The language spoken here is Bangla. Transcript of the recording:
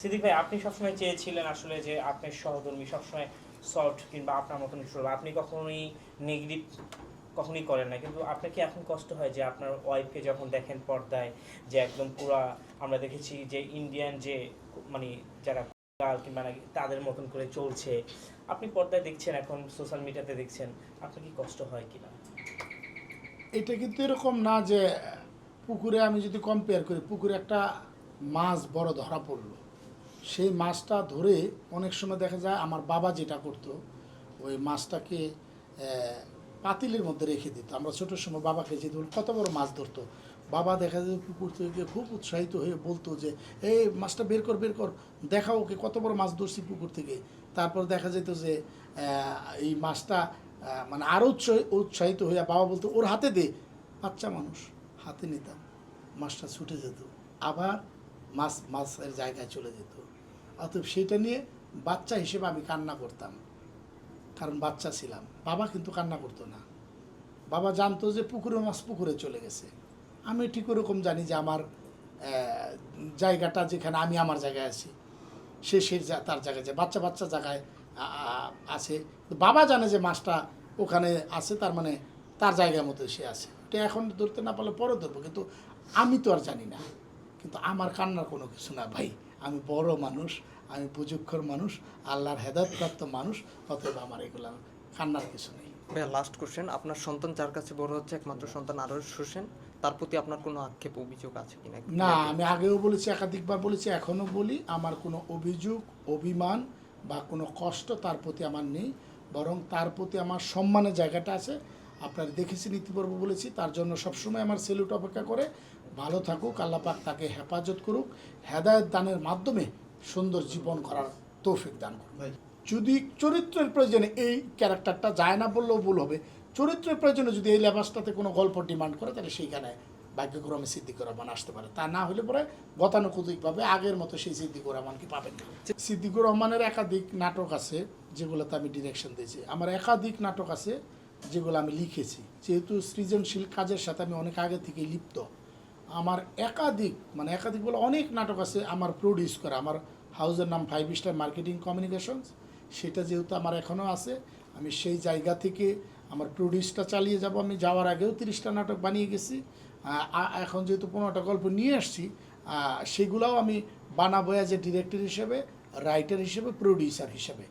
সিদ্দিক ভাই, আপনি সবসময় চেয়েছিলেন আসলে যে আপনার সহকর্মী সবসময় সফট কিংবা আপনার মতন চলবে, আপনি কখনোই নেগেটিভ কখনোই করেন না, কিন্তু আপনার কি এখন কষ্ট হয় যে আপনার ওয়াইফকে যখন দেখেন পর্দায় যে একদম পুরা, আমরা দেখেছি যে ইন্ডিয়ান যে মানে যারা গার্ল কিংবা নাকি তাদের মতন করে চলছে, আপনি পর্দায় দেখছেন, এখন সোশ্যাল মিডিয়াতে দেখছেন, আপনার কি কষ্ট হয় কিনা? এটা কিন্তু এরকম না যে পুকুরে আমি যদি কম্পেয়ার করি, পুকুরে একটা মাছ বড় ধরা পড়লো, সেই মাছটা ধরে অনেক সময় দেখা যায় আমার বাবা যেটা করতো, ওই মাছটাকে পাতিলের মধ্যে রেখে দিত। আমরা ছোটোর সময় বাবাকে যেতে বলি কত বড় মাছ ধরতো, বাবা দেখা যায় পুকুর থেকে খুব উৎসাহিত হয়ে বলতো যে এই মাছটা বের কর বের কর, দেখা ওকে কত বড় মাছ ধরছি পুকুর থেকে। তারপর দেখা যেত যে এই মাছটা মানে আরও উৎসাহিত হয়ে বাবা বলতো ওর হাতে দে, বাচ্চা মানুষ হাতে নিতাম, মাছটা ছুটে যেত, আবার মাছের জায়গায় চলে যেত। অতএব সেটা নিয়ে বাচ্চা হিসেবে আমি কান্না করতাম, কারণ বাচ্চা ছিলাম। বাবা কিন্তু কান্না করতো না, বাবা জানতো যে পুকুরের মাছ পুকুরে চলে গেছে। আমি ঠিক ওরকম জানি যে আমার জায়গাটা যেখানে আমি আমার জায়গায় আছি, সে তার জায়গায় যায়, বাচ্চা বাচ্চা জায়গায় আছে। বাবা জানে যে মাছটা ওখানে আছে, তার মানে তার জায়গার মতো সে আছে। এটা এখন ধরতে না পারলে পরে ধরবো, কিন্তু আমি তো আর জানি না। কিন্তু আমার কান্নার কোনো কিছু না ভাই, আমি বড় মানুষ, আমি বুজুক্ষর মানুষ, আল্লাহর হেদায়েতপ্রাপ্ত মানুষ, অতএব আমার এগুলো কান্নার কিছু নেই। ভাইয়া, লাস্ট কোশ্চেন, আপনার সন্তান যার কাছে বড় হচ্ছে একমাত্র সন্তান আরশ হোসেন, তার প্রতি আপনার কোনো আক্ষেপ অভিযোগ আছে কিনা? না, আমি আগেও বলেছি, একাধিকবার বলেছি, এখনও বলি, আমার কোনো অভিযোগ, অভিমান বা কোনো কষ্ট তার প্রতি আমার নেই। বরং তার প্রতি আমার সম্মানের জায়গাটা আছে। আপনারা দেখেছেন, ইতিপূর্বে বলেছি, তার জন্য সবসময় আমার সেলুট অপেক্ষা করে। ভালো থাকুক, আল্লাহ পাক তাকে হেফাজত করুক, হেদায়েত দানের মাধ্যমে সুন্দর জীবন করার তৌফিক দান করুক। যদি চরিত্রের প্রয়োজনে এই ক্যারেক্টারটা যায় না বললেও ভুল হবে, চরিত্রের প্রয়োজনে যদি এই লেবাসটাতে কোনো গল্প ডিমান্ড করে, তাহলে সেইখানে ভাগ্যক্রমে সিদ্দিকুর রহমান আসতে পারে। তা না হলে পরে গতানুগতিকভাবে আগের মতো সেই সিদ্দিকুর রহমানকে পাবেন না। সিদ্দিকুর রহমানের একাধিক নাটক আছে যেগুলোতে আমি ডিরেকশন দিয়েছি, আমার একাধিক নাটক আছে যেগুলো আমি লিখেছি। যেহেতু সৃজনশীল কাজের সাথে আমি অনেক আগে থেকেই লিপ্ত, আমার একাধিক বলে অনেক নাটক আছে আমার প্রডিউস করা। আমার হাউসের নাম 5 স্টার মার্কেটিং কমিউনিকেশনস, সেটা যেহেতু আমার এখনও আছে, আমি সেই জায়গা থেকে আমার প্রডিউসটা চালিয়ে যাব। আমি যাওয়ার আগেও 30টা নাটক বানিয়ে গেছি, এখন যেহেতু 15টা গল্প নিয়ে আসছি, সেগুলোও আমি বানাবো অ্যাজ এ ডিরেক্টর হিসেবে, রাইটার হিসেবে, প্রডিউসার হিসেবে।